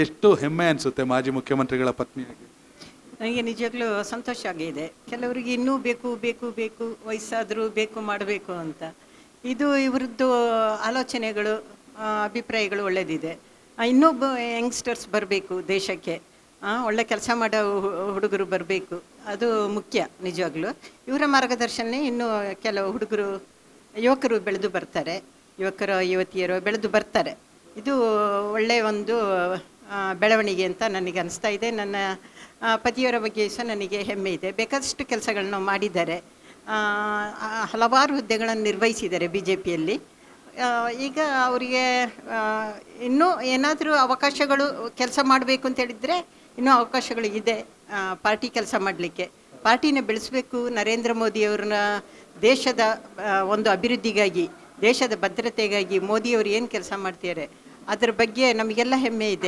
ಎಷ್ಟು ಹೆಮ್ಮೆ ಅನಿಸುತ್ತೆ ಮಾಜಿ ಮುಖ್ಯಮಂತ್ರಿಗಳ ಪತ್ನಿಯಾಗಿ? ನನಗೆ ನಿಜವಾಗ್ಲೂ ಸಂತೋಷ ಆಗಿದೆ. ಕೆಲವರಿಗೆ ಇನ್ನೂ ಬೇಕು ಬೇಕು ಬೇಕು ವಯಸ್ಸಾದರೂ ಬೇಕು ಮಾಡಬೇಕು ಅಂತ. ಇದು ಇವರದ್ದು ಆಲೋಚನೆಗಳು, ಅಭಿಪ್ರಾಯಗಳು ಒಳ್ಳೆಯದಿದೆ. ಇನ್ನೂ ಯಂಗ್ಸ್ಟರ್ಸ್ ಬರಬೇಕು ದೇಶಕ್ಕೆ, ಒಳ್ಳೆ ಕೆಲಸ ಮಾಡೋ ಹುಡುಗರು ಬರಬೇಕು, ಅದು ಮುಖ್ಯ ನಿಜವಾಗ್ಲೂ. ಇವರ ಮಾರ್ಗದರ್ಶನ ಇನ್ನೂ ಕೆಲವು ಹುಡುಗರು ಯುವಕರು ಬೆಳೆದು ಬರ್ತಾರೆ, ಯುವತಿಯರು ಬೆಳೆದು ಬರ್ತಾರೆ. ಇದು ಒಳ್ಳೆಯ ಒಂದು ಬೆಳವಣಿಗೆ ಅಂತ ನನಗೆ ಅನಿಸ್ತಾ ಇದೆ. ನನ್ನ ಪತಿಯವರ ಬಗ್ಗೆ ಸಹ ನನಗೆ ಹೆಮ್ಮೆ ಇದೆ. ಬೇಕಾದಷ್ಟು ಕೆಲಸಗಳನ್ನು ಮಾಡಿದ್ದಾರೆ, ಹಲವಾರು ಹುದ್ದೆಗಳನ್ನು ನಿರ್ವಹಿಸಿದ್ದಾರೆ ಬಿ ಜೆ ಪಿಯಲ್ಲಿ. ಈಗ ಅವರಿಗೆ ಇನ್ನೂ ಏನಾದರೂ ಅವಕಾಶಗಳು ಕೆಲಸ ಮಾಡಬೇಕು ಅಂತ ಹೇಳಿದರೆ ಇನ್ನೂ ಅವಕಾಶಗಳು ಇದೆ ಪಾರ್ಟಿ ಕೆಲಸ ಮಾಡಲಿಕ್ಕೆ. ಪಾರ್ಟಿನ ಬೆಳೆಸಬೇಕು. ನರೇಂದ್ರ ಮೋದಿಯವ್ರನ್ನ ದೇಶದ ಒಂದು ಅಭಿವೃದ್ಧಿಗಾಗಿ, ದೇಶದ ಭದ್ರತೆಗಾಗಿ ಮೋದಿಯವರು ಏನು ಕೆಲಸ ಮಾಡ್ತಿದ್ದಾರೆ ಅದರ ಬಗ್ಗೆ ನಮಗೆಲ್ಲ ಹೆಮ್ಮೆ ಇದೆ.